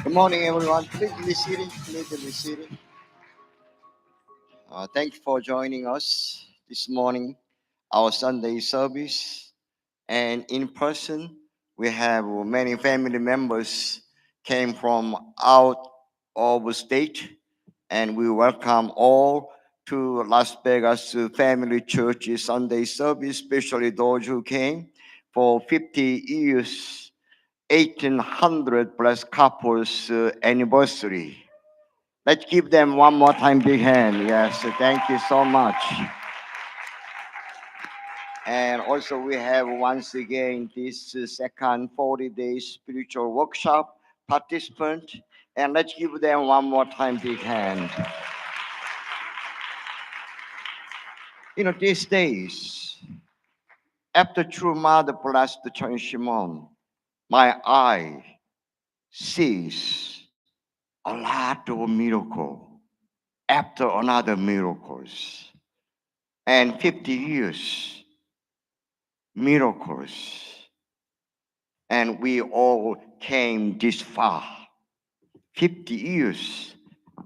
Good morning, everyone. Please be seated. Please be seated. Thank you for joining us this morning, our Sunday service. And in person, we have many family members came from out of the state, and we welcome all to Las Vegas Family Church Sunday service, especially those who came for 50 years, 1800 plus couples anniversary. Let's give them one more time big hand. Yes, thank you so much. And also we have once again this second 40 days spiritual workshop participant. And let's give them one more time big hand. These days, after true mother blessed the Chen Shimon, my eye sees a lot of miracle after another miracles. And 50 years miracles. And we all came this far, 50 years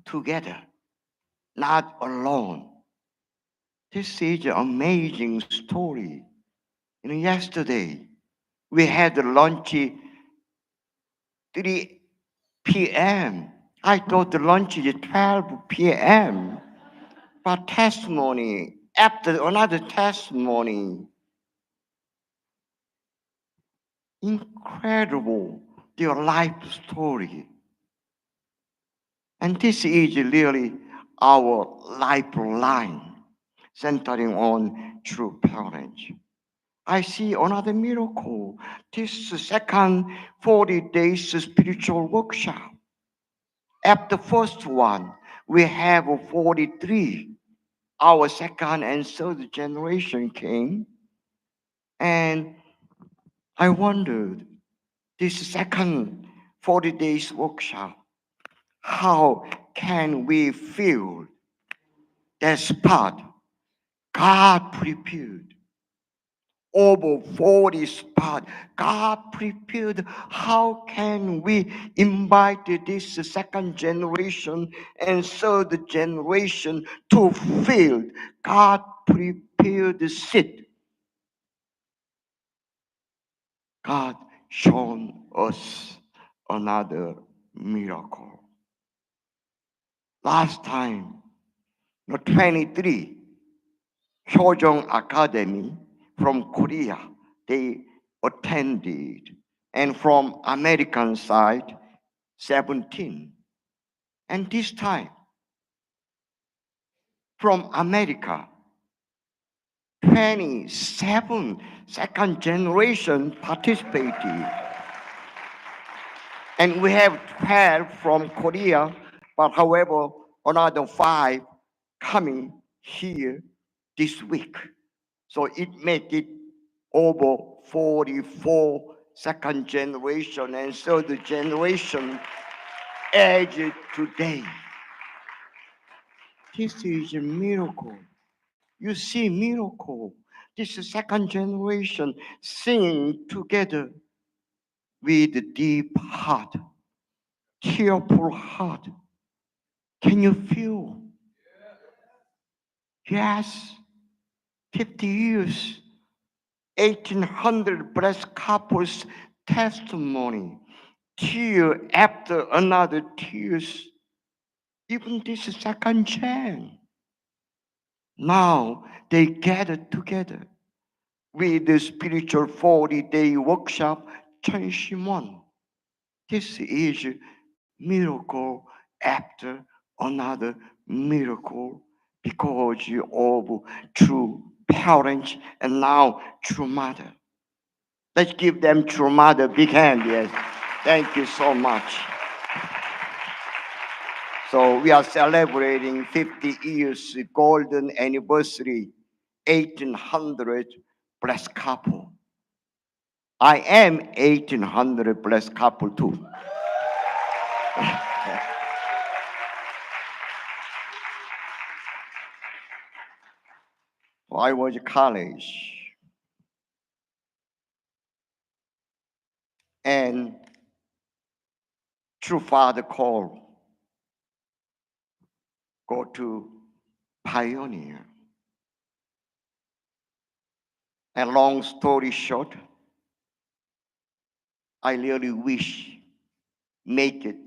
together, not alone. This is an amazing story. Yesterday, we had lunch 3 p.m. I thought the lunch is 12 p.m. But testimony, after another testimony, incredible, their life story. And this is really our lifeline, centering on true parents. I see another miracle. This second 40 days spiritual workshop. After first one, we have 43. Our second and third generation came. And I wondered, this second 40 days workshop, how can we feel that spot God prepared? Over 40 spot God prepared. How can we invite this second generation and third generation to feel God prepared the seat? God shown us another miracle. Last time, the 23 Hyojong Academy from Korea, they attended. And from American side, 17. And this time, from America, 27 second generation participated. And we have 12 from Korea, but however, another 5 coming here this week. So it made it over 44 second generation and third generation age today. This is a miracle. You see miracle. This is second generation singing together with deep heart, tearful heart. Can you feel? Yes, 50 years, 1800 blessed couples testimony, tear after another tears. Even this second chance. Now they gathered together with the spiritual 40-day workshop, Chen Shimon. This is miracle after another miracle because of true parents and now true mother. Let's give them true mother big hand, yes. Thank you so much. So we are celebrating 50 years golden anniversary, 1800 blessed couple. I am 1800 blessed couple too. I was in college, and true father call, go to pioneer. And long story short, I really wish make it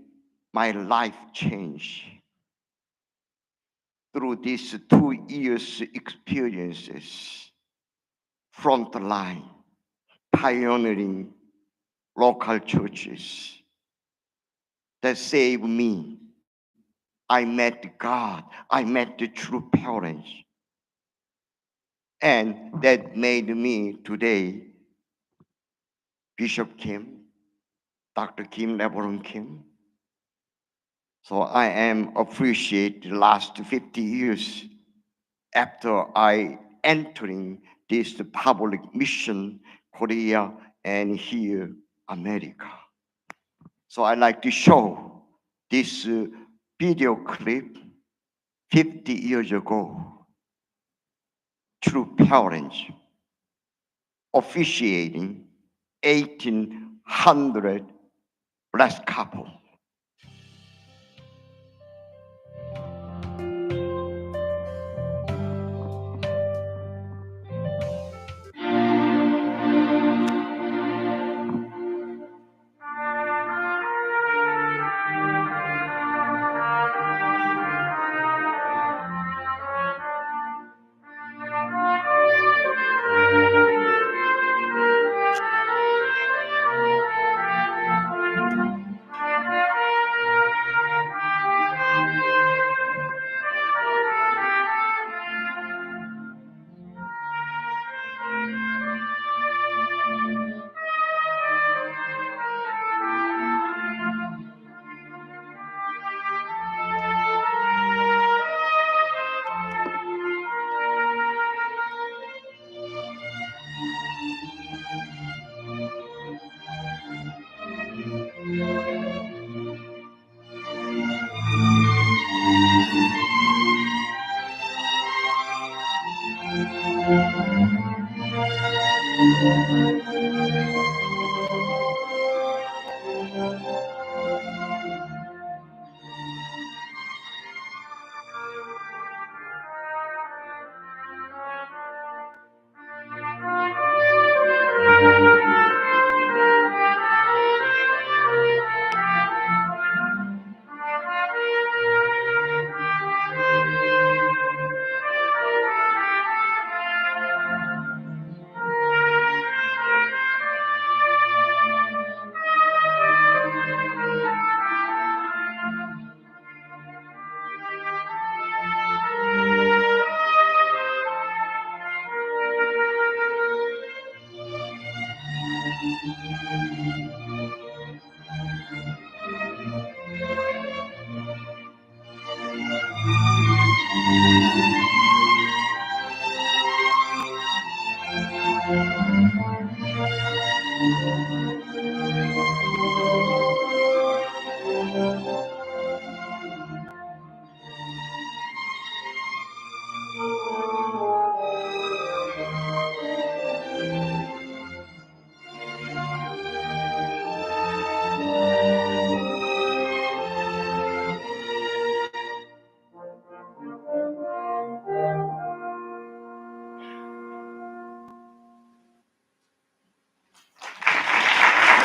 my life change through these 2 years experiences, front line, pioneering local churches that saved me. I met God. I met the true parents. And that made me today Bishop Kim, Dr. Kim, Reverend Kim. So I am appreciate the last 50 years after I entering this public mission, Korea and here, America. So I like to show this video clip 50 years ago, true parents officiating 1800 blessed couple.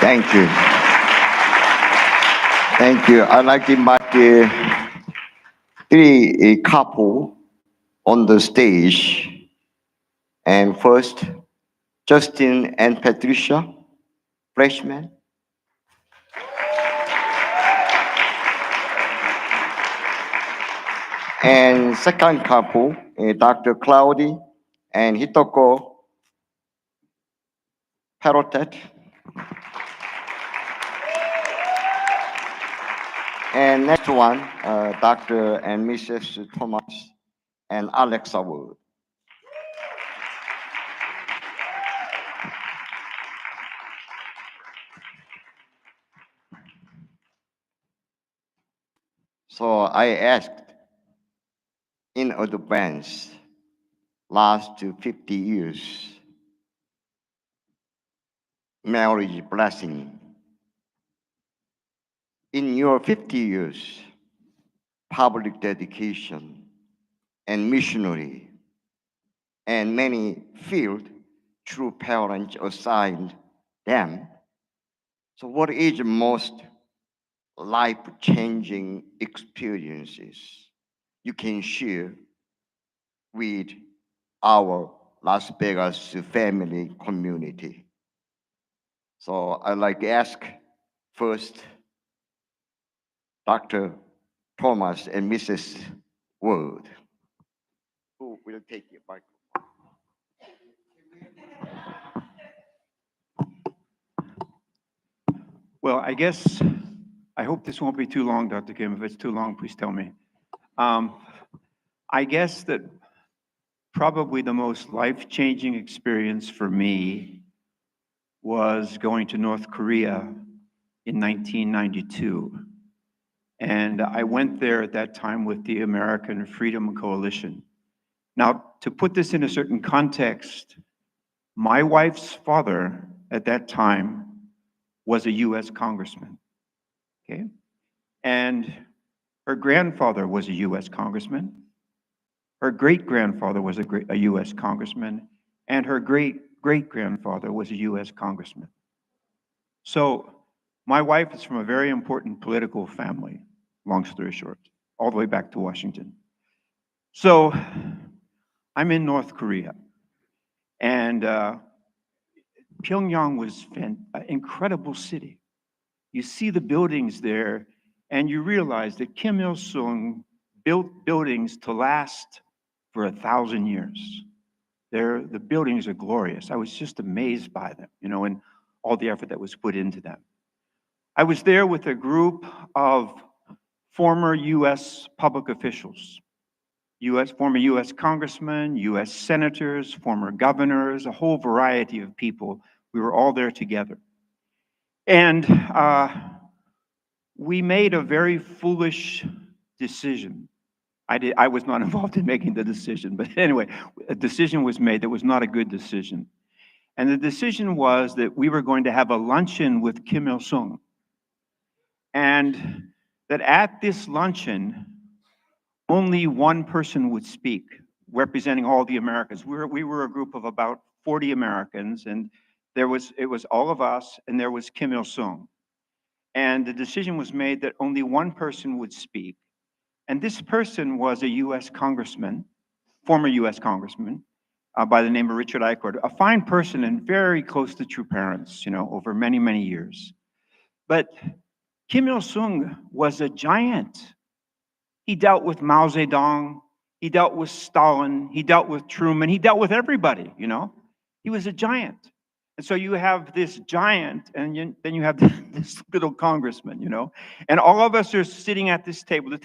Thank you. Thank you. I'd like to invite the three couple on the stage. And first, Justin and Patricia, freshmen. And second couple, Dr. Claudia and Hitoko Perotet. And next one, Dr. and Mrs. Thomas and Alexa Wood. So I asked in advance, last 50 years, marriage blessing In your 50 years, public dedication and missionary, and many field true parents assigned them. So, what is the most life-changing experiences you can share with our Las Vegas family community? So, I'd like to ask first Dr. Thomas and Mrs. Word, who will take your microphone. Well, I hope this won't be too long, Dr. Kim. If it's too long, please tell me. I guess that probably the most life-changing experience for me was going to North Korea in 1992. And I went there at that time with the American Freedom Coalition. Now, to put this in a certain context, my wife's father at that time was a US congressman, okay? And her grandfather was a US congressman. Her great-grandfather was a US congressman, and her great-great-grandfather was a US congressman. So my wife is from a very important political family, long story short, all the way back to Washington. So I'm in North Korea, and Pyongyang was an incredible city. You see the buildings there, and you realize that Kim Il-sung built buildings to last for 1,000 years. The buildings are glorious. I was just amazed by them, and all the effort that was put into them. I was there with a group of former US public officials, former US congressmen, US senators, former governors, a whole variety of people. We were all there together. And we made a very foolish decision. I was not involved in making the decision, but anyway, a decision was made that was not a good decision. And the decision was that we were going to have a luncheon with Kim Il-sung. And that at this luncheon, only one person would speak, representing all the Americans. We were a group of about 40 Americans, and it was all of us, and there was Kim Il-sung. And the decision was made that only one person would speak. And this person was a US congressman, former US congressman, by the name of Richard Eichord, a fine person and very close to true parents, over many, many years. But Kim Il-sung was a giant. He dealt with Mao Zedong, he dealt with Stalin, he dealt with Truman, he dealt with everybody, He was a giant. And so you have this giant, and then you have this little congressman, And all of us are sitting at this table. The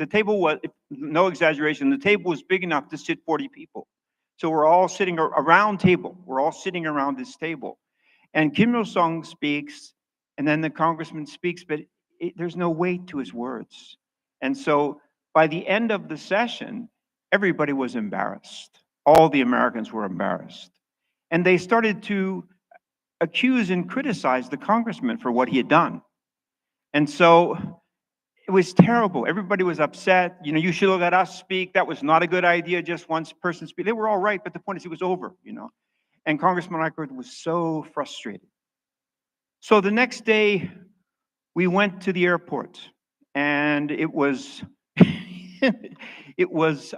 table was, no exaggeration, the table was big enough to sit 40 people. So we're all sitting around table. We're all sitting around this table. And Kim Il-sung speaks, and then the congressman speaks, but there's no weight to his words. And so by the end of the session, everybody was embarrassed. All the Americans were embarrassed. And they started to accuse and criticize the congressman for what he had done. And so it was terrible. Everybody was upset. You should have let us speak. That was not a good idea, just one person speak. They were all right, but the point is it was over, And Congressman Eichord was so frustrated. So the next day, we went to the airport, and it was it was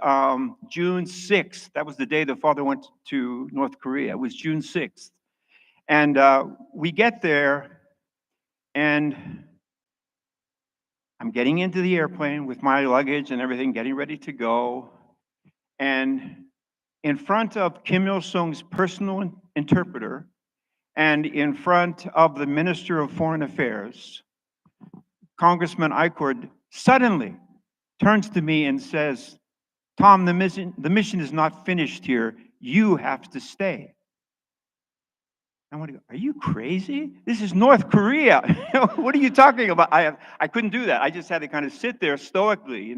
June 6th. That was the day the father went to North Korea. It was June 6th. And we get there, and I'm getting into the airplane with my luggage and everything, getting ready to go. And in front of Kim Il-sung's personal interpreter and in front of the Minister of Foreign Affairs, Congressman Eichord suddenly turns to me and says, "Tom, the mission is not finished here. You have to stay." I want to go, "Are you crazy? This is North Korea. What are you talking about?" I couldn't do that. I just had to kind of sit there stoically,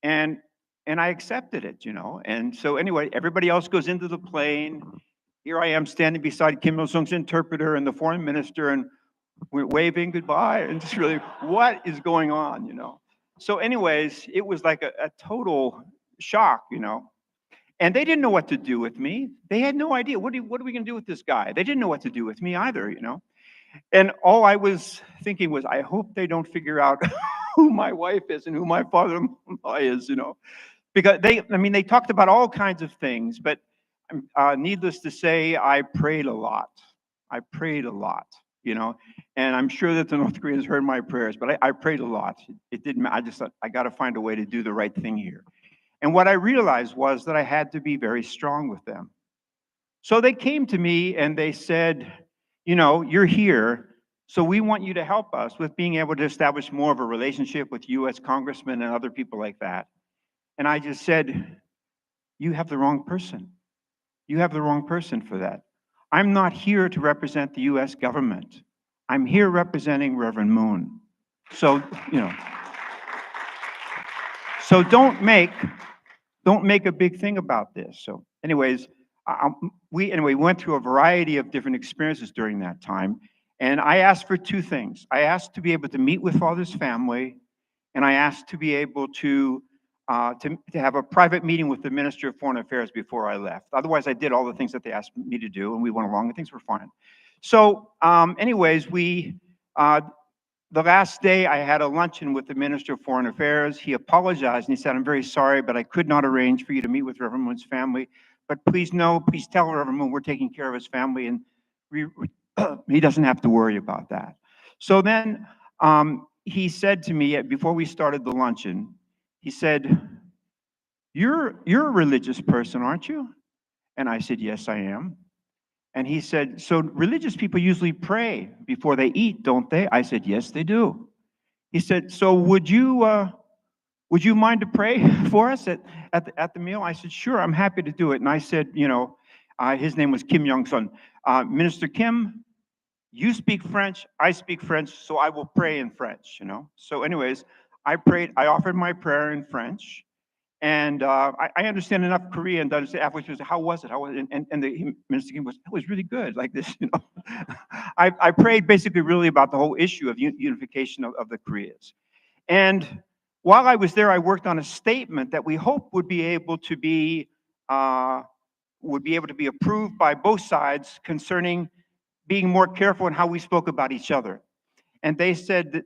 and I accepted it, And so anyway, everybody else goes into the plane. Here I am standing beside Kim Il-sung's interpreter and the foreign minister, and we're waving goodbye and just really, what is going on, So anyways, it was like a total shock, And they didn't know what to do with me. They had no idea. What are we going to do with this guy? They didn't know what to do with me either. And all I was thinking was, I hope they don't figure out who my wife is and who my father-in-law is. Because they talked about all kinds of things, but needless to say, I prayed a lot. I prayed a lot, you know, and I'm sure that the North Koreans heard my prayers, but I prayed a lot. It didn't, I just thought, I got to find a way to do the right thing here. And what I realized was that I had to be very strong with them. So they came to me and they said, you're here, so we want you to help us with being able to establish more of a relationship with US congressmen and other people like that. And I just said, you have the wrong person. You have the wrong person for that. I'm not here to represent the US government. I'm here representing Reverend Moon. So, you know, so don't make a big thing about this. So anyways, we went through a variety of different experiences during that time. And I asked for two things. I asked to be able to meet with Father's family, and I asked to be able to have a private meeting with the Minister of Foreign Affairs before I left. Otherwise, I did all the things that they asked me to do, and we went along, and things were fine. So anyways, the last day I had a luncheon with the Minister of Foreign Affairs. He apologized, and he said, I'm very sorry, but I could not arrange for you to meet with Reverend Moon's family. But please tell Reverend Moon we're taking care of his family, and he doesn't have to worry about that. So then he said to me before we started the luncheon, he said, you're a religious person, aren't you? And I said, yes, I am. And he said, so religious people usually pray before they eat, don't they? I said, yes, they do. He said, so would you mind to pray for us at the meal? I said, sure, I'm happy to do it. And I said, his name was Kim Young-sun. Minister Kim, you speak French, I speak French, so I will pray in French. So anyways, I offered my prayer in French. And I understand enough Korean to understand afterwards, how was it? And the Minister Kim was really good, like this. I prayed basically really about the whole issue of unification of the Koreas. And while I was there, I worked on a statement that we hope would be able to be approved by both sides concerning being more careful in how we spoke about each other. And they said,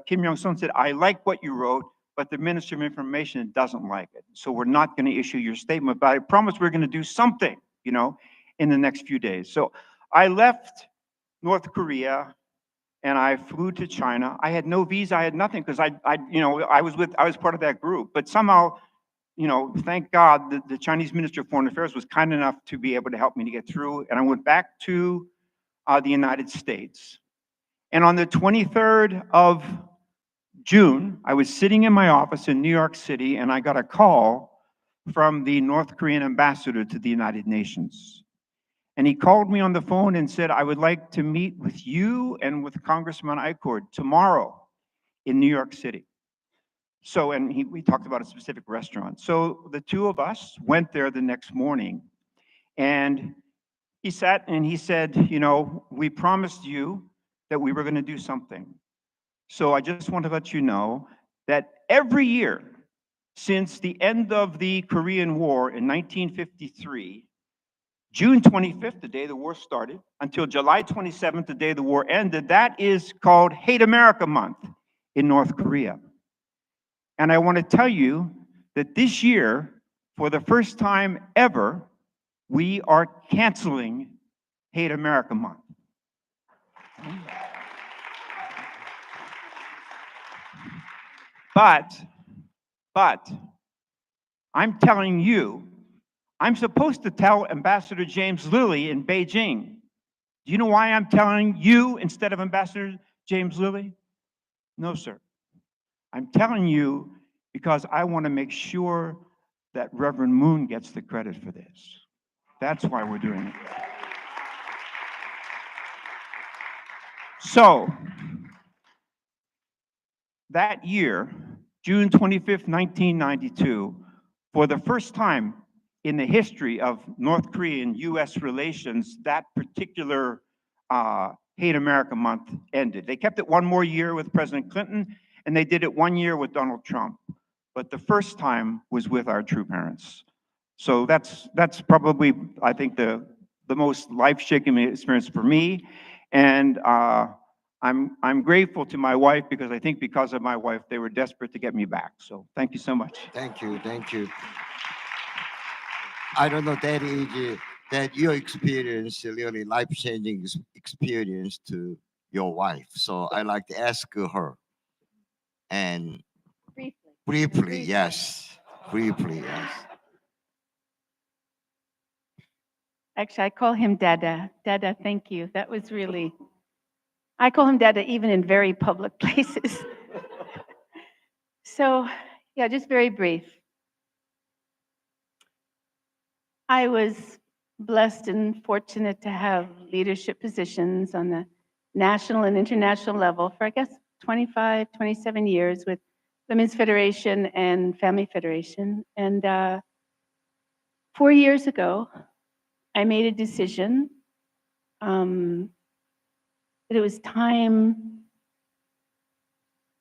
Kim Young-sun said, I like what you wrote, but the Minister of Information doesn't like it. So we're not going to issue your statement, but I promise we're going to do something, in the next few days. So I left North Korea and I flew to China. I had no visa, I had nothing, because I was part of that group. But somehow, thank God the Chinese Minister of Foreign Affairs was kind enough to be able to help me to get through. And I went back to the United States. And on the 23rd of June, I was sitting in my office in New York City, and I got a call from the North Korean ambassador to the United Nations. And he called me on the phone and said, I would like to meet with you and with Congressman Eichhorn tomorrow in New York City. So, and we talked about a specific restaurant. So the two of us went there the next morning, and he sat and he said, we promised you that we were going to do something. So I just want to let you know that every year since the end of the Korean War in 1953, June 25th, the day the war started, until July 27th, the day the war ended, that is called Hate America Month in North Korea. And I want to tell you that this year, for the first time ever, we are canceling Hate America Month. But I'm telling you, I'm supposed to tell Ambassador James Lilly in Beijing. Do you know why I'm telling you instead of Ambassador James Lilly? No, sir. I'm telling you because I want to make sure that Reverend Moon gets the credit for this. That's why we're doing it. So, that year, June 25th, 1992, for the first time in the history of North Korean-US relations, that particular Hate America Month ended. They kept it one more year with President Clinton, and they did it 1 year with Donald Trump. But the first time was with our true parents. So that's probably, I think, the most life-shaking experience for me. And I'm grateful to my wife, because I think because of my wife, they were desperate to get me back. So thank you so much. Thank you, thank you. I don't know, that is that your experience, really life-changing experience to your wife. So I like to ask her, and briefly, yes, briefly, yes. Actually, I call him Dada. Dada, thank you. That was really, I call him Dada even in very public places. So, yeah, just very brief. I was blessed and fortunate to have leadership positions on the national and international level for, I guess, 25, 27 years with Women's Federation and Family Federation. And 4 years ago, I made a decision that it was time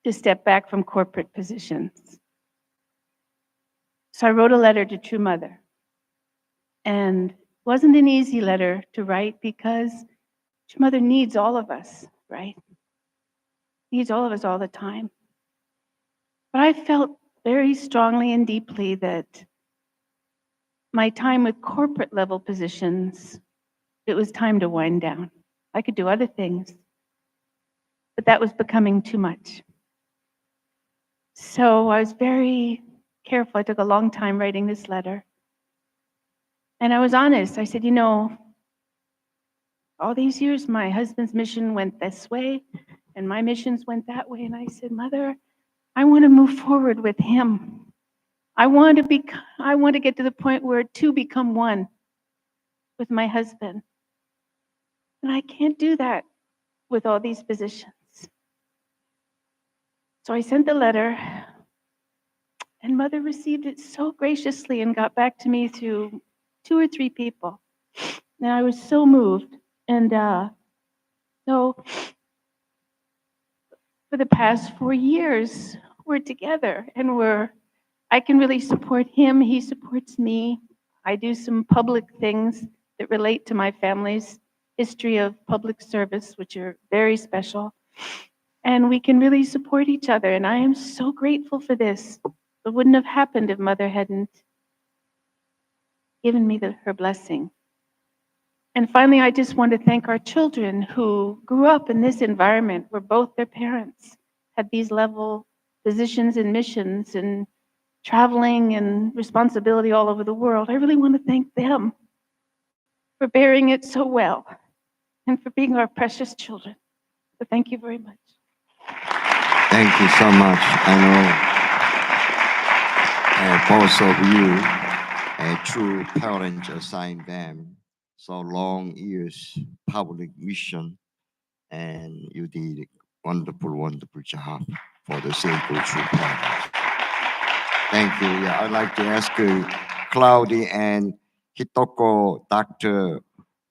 to step back from corporate positions. So I wrote a letter to True Mother. And it wasn't an easy letter to write because True Mother needs all of us, right? Needs all of us all the time. But I felt very strongly and deeply that my time with corporate level positions, it was time to wind down. I could do other things, but that was becoming too much. So I was very careful. I took a long time writing this letter. And I was honest. I said, you know, all these years, my husband's mission went this way, and my missions went that way. And I said, Mother, I want to move forward with him. I want to get to the point where two become one with my husband. And I can't do that with all these positions. So I sent the letter, and Mother received it so graciously and got back to me through 2 or 3 people. And I was so moved. And so for the past 4 years, we're together, and I can really support him. He supports me. I do some public things that relate to my family's history of public service, which are very special. And we can really support each other. And I am so grateful for this. It wouldn't have happened if Mother hadn't given me her blessing. And finally, I just want to thank our children who grew up in this environment where both their parents had these level positions and missions and traveling and responsibility all over the world. I really want to thank them for bearing it so well and for being our precious children. So thank you very much. Thank you so much. I know both of you, true parents assigned them so long years public mission, and you did a wonderful, wonderful job for the sake of true parents. Thank you. Yeah, I'd like to ask Claudia and Hitoko, Dr.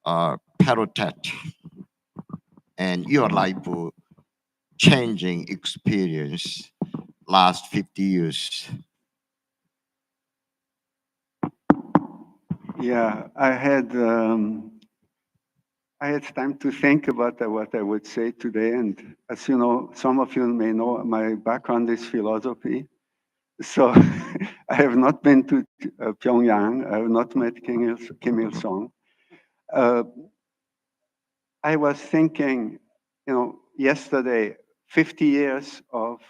Perotet, and your life changing experience last 50 years. Yeah, I had time to think about what I would say today. And as you know, some of you may know, my background is philosophy. So I have not been to Pyongyang. I have not met Kim Il-sung. I was thinking, you know, yesterday, 50 years of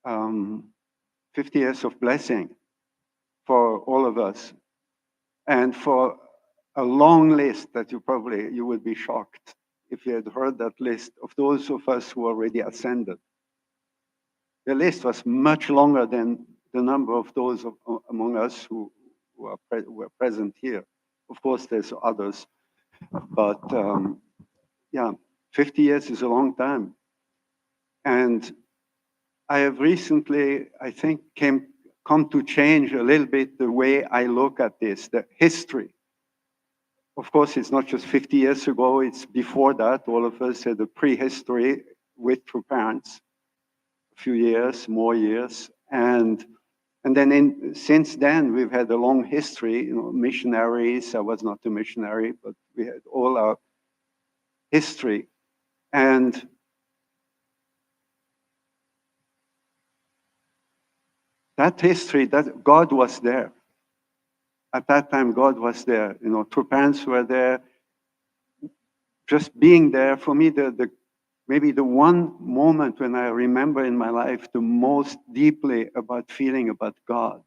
50 years of blessing for all of us, and for a long list that you would be shocked if you had heard that list of those of us who already ascended. The list was much longer than the number of those among us who were present here. Of course, there's others, but yeah, 50 years is a long time. And I have recently, I think, come to change a little bit the way I look at this, the history of course, it's not just 50 years ago, it's before that. All of us had a prehistory with True Parents, a few years, more years. And then since then, we've had a long history, missionaries. I was not a missionary, but we had all our history. And that history, that God was there. At that time, God was there. True Parents were there. Just being there, for me, maybe the one moment when I remember in my life the most deeply about feeling about God.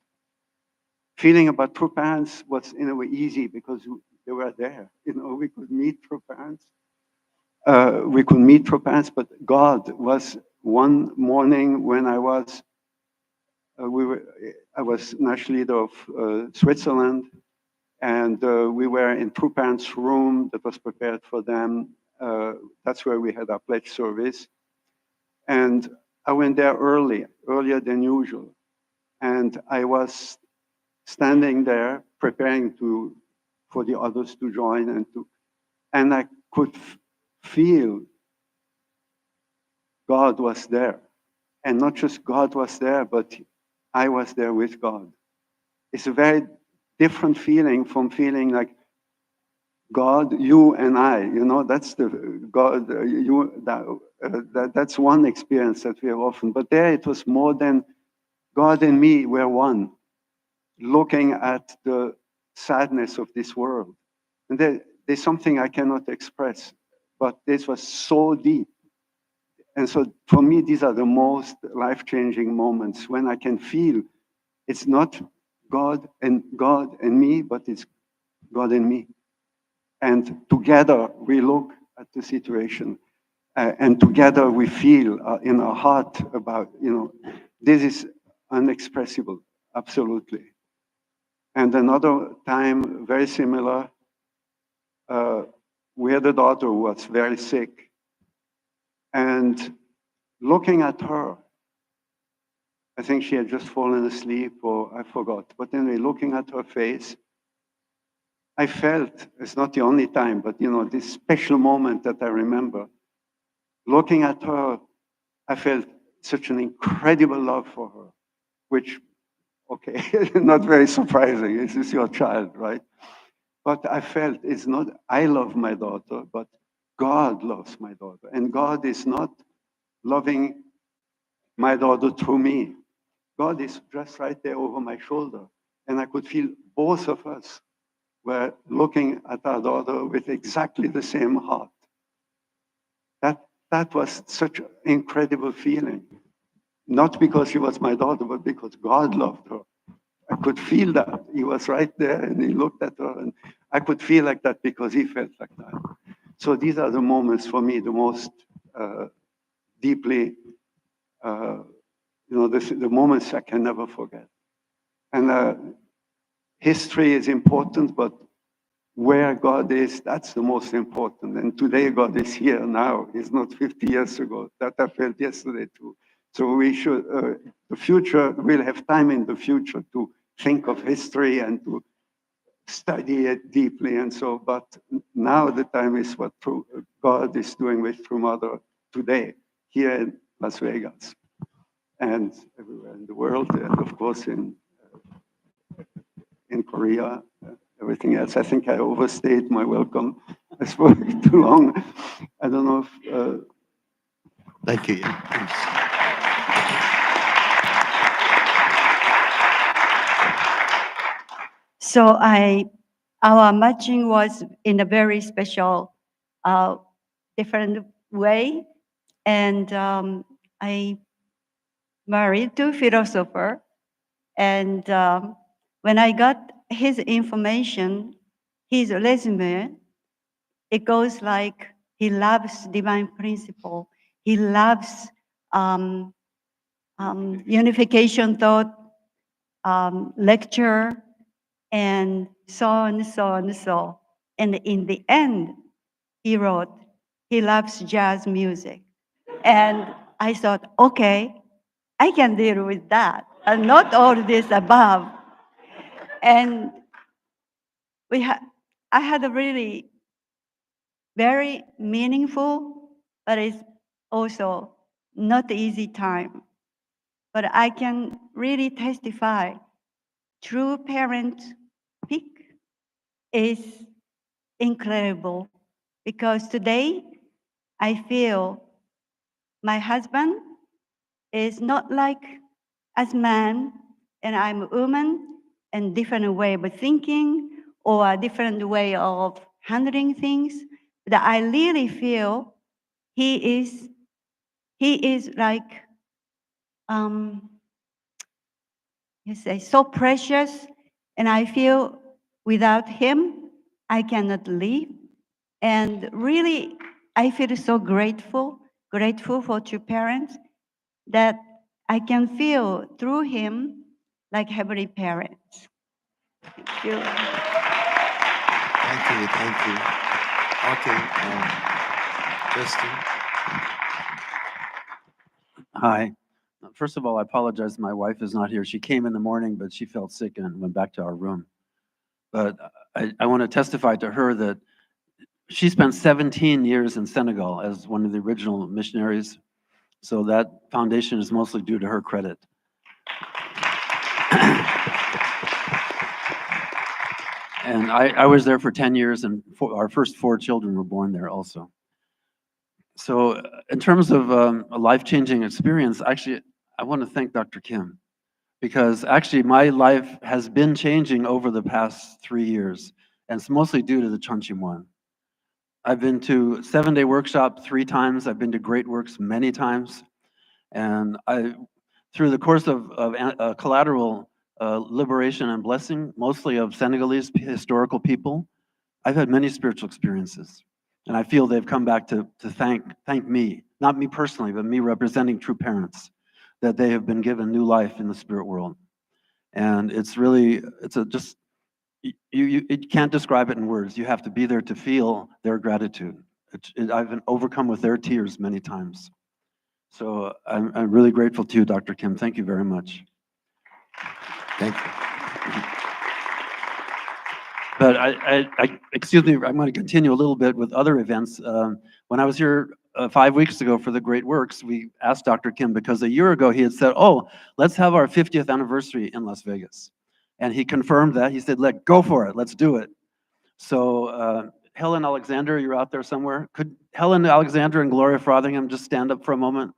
Feeling about True Parents was in a way easy because they were there. We could meet True Parents. We could meet True Parents, but God was one morning when I was national leader of Switzerland, and we were in True Parents' room that was prepared for them. That's where we had our pledge service. And I went there earlier than usual. And I was standing there preparing for the others to join, and I could feel God was there. And not just God was there, but I was there with God. It's a very different feeling from feeling like God, you and I, that's the God, that's one experience that we have often. But there it was more than God and me were one, looking at the sadness of this world. And there's something I cannot express, but this was so deep. And so for me, these are the most life-changing moments when I can feel it's not God and me, but it's God and me. And together we look at the situation, and together we feel in our heart about, this is unexpressible, absolutely. And another time, very similar, we had a daughter who was very sick. And looking at her, I think she had just fallen asleep, or I forgot. But anyway, looking at her face, I felt, it's not the only time, but this special moment that I remember, looking at her, I felt such an incredible love for her, which, okay, not very surprising. This is your child, right? But I felt it's not, I love my daughter, but God loves my daughter. And God is not loving my daughter through me. God is just right there over my shoulder. And I could feel both of us were looking at our daughter with exactly the same heart. That was such an incredible feeling. Not because she was my daughter, but because God loved her. I could feel that. He was right there and he looked at her, and I could feel like that because he felt like that. So these are the moments for me, the most deeply, the moments I can never forget. And history is important, but where God is, that's the most important. And today God is here now. He's not 50 years ago. That I felt yesterday too. So we should, the future, we'll have time in the future to think of history and to study it deeply. And so, but now the time is what God is doing with True Mother today, here in Las Vegas and everywhere in the world, and of course in Korea, everything else. I think I overstayed my welcome. I spoke too long. I don't know if... Thank you. So our matching was in a very special, different way. And I married to a philosopher. And when I got his information, his resume, it goes like he loves divine principle. He loves unification thought, lecture, and so on, so on, so. And in the end, he wrote, he loves jazz music. And I thought, okay, I can deal with that, and not all this above. And I had a really very meaningful, but it's also not easy time. But I can really testify, true parent pick is incredible, because today I feel my husband is not like as man and I'm a woman, and different way of thinking or a different way of handling things. That I really feel he is like you say so precious, and I feel without him I cannot live. And really, I feel so grateful for two parents that I can feel through him like heavenly parents. Thank you. Thank you, thank you. Okay, Justin. Hi. First of all, I apologize. My wife is not here. She came in the morning, but she felt sick and went back to our room. But I want to testify to her that she spent 17 years in Senegal as one of the original missionaries. So that foundation is mostly due to her credit. And I was there for 10 years, and our first 4 children were born there also. So in terms of a life-changing experience, actually, I want to thank Dr. Kim, because actually my life has been changing over the past 3 years, and it's mostly due to the Chonchimwan. I've been to 7-day workshop 3 times. I've been to Great Works many times. And through the course of collateral liberation and blessing, mostly of Senegalese historical people, I've had many spiritual experiences. And I feel they've come back to thank me, not me personally, but me representing true parents, that they have been given new life in the spirit world. And it's really, you can't describe it in words. You have to be there to feel their gratitude. I've been overcome with their tears many times. So I'm really grateful to you, Dr. Kim. Thank you very much. Thank you. But excuse me, I'm going to continue a little bit with other events. When I was here 5 weeks ago for the Great Works, we asked Dr. Kim, because a year ago he had said, oh, let's have our 50th anniversary in Las Vegas. And he confirmed that. He said, go for it, let's do it. So Helen Alexander, you're out there somewhere. Could Helen Alexander and Gloria Frothingham just stand up for a moment?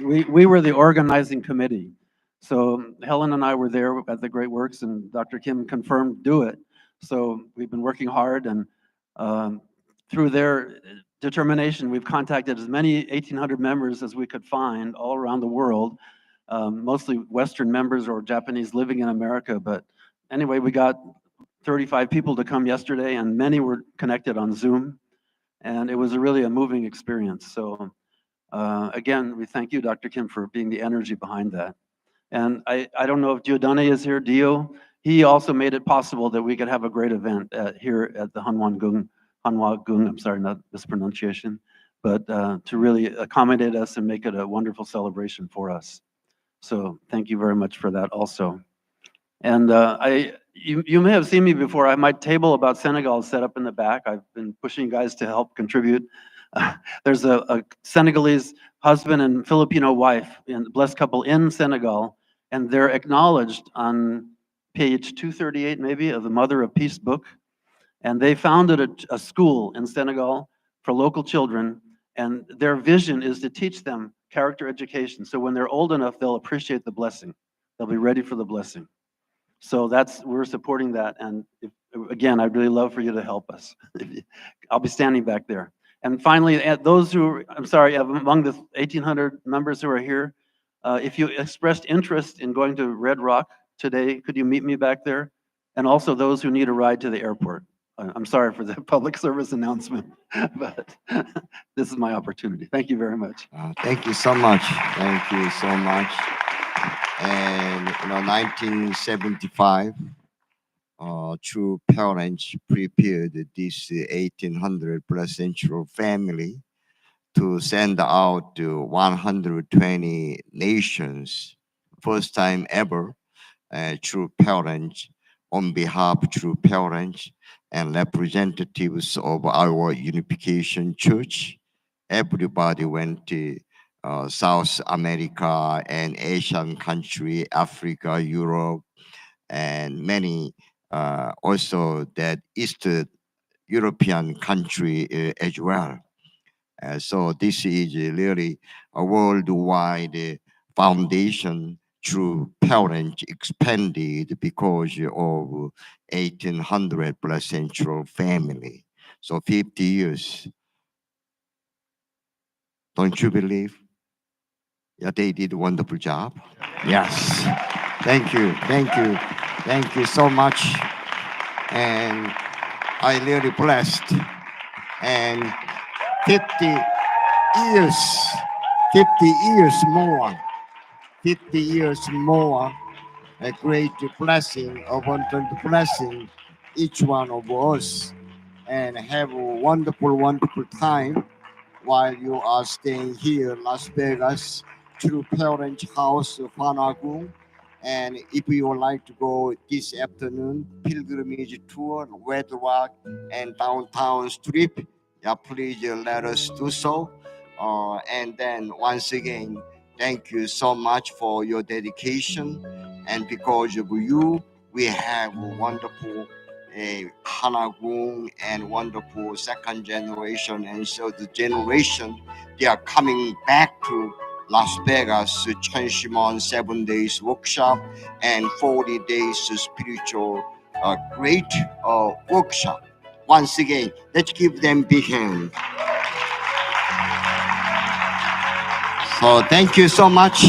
We were the organizing committee. So Helen and I were there at the Great Works, and Dr. Kim confirmed do it. So we've been working hard, and through their determination, we've contacted as many 1,800 members as we could find all around the world, mostly Western members or Japanese living in America. But anyway, we got 35 people to come yesterday, and many were connected on Zoom. And it was really a moving experience. So again, we thank you, Dr. Kim, for being the energy behind that. And I don't know if Giordane is here, Dio. He also made it possible that we could have a great event here at the Hanwha Gung, I'm sorry, not mispronunciation, but to really accommodate us and make it a wonderful celebration for us. So thank you very much for that also. And you may have seen me before. I have my table about Senegal set up in the back. I've been pushing you guys to help contribute. There's a Senegalese husband and Filipino wife, and blessed couple in Senegal, and they're acknowledged on page 238 maybe of the Mother of Peace book. And they founded a school in Senegal for local children, and their vision is to teach them character education. So when they're old enough, they'll appreciate the blessing. They'll be ready for the blessing. So we're supporting that. And again, I'd really love for you to help us. I'll be standing back there. And finally, those who, I'm sorry, among the 1,800 members who are here, if you expressed interest in going to Red Rock today, could you meet me back there? And also those who need a ride to the airport. I'm sorry for the public service announcement, but this is my opportunity. Thank you very much. Thank you so much. Thank you so much. And 1975, true parents prepared this 1,800 plus central family to send out to 120 nations first time ever, true parents, on behalf of true parents and representatives of our Unification Church, everybody went to South America and Asian country, Africa, Europe, and many also that East European country as well. So this is really a worldwide foundation through parents expanded because of 1800 plus central family. So 50 years. Don't you believe? Yeah, they did a wonderful job. Yes. Thank you. Thank you. Thank you so much. And I really blessed. And 50 years, 50 years more, 50 years more, a great blessing, abundant blessing, each one of us, and have a wonderful, wonderful time while you are staying here in Las Vegas, True Parents House, Panagung. And if you would like to go this afternoon, pilgrimage tour, Red Rock and downtown strip, yeah, please let us do so. And then once again, thank you so much for your dedication. And because of you, we have a wonderful Hanagung and wonderful second generation. And so the generation, they are coming back to Las Vegas, Chen Shimon 7 days workshop and 40 days spiritual great workshop. Once again, let's give them big hand. So thank you so much,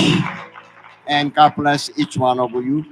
and God bless each one of you.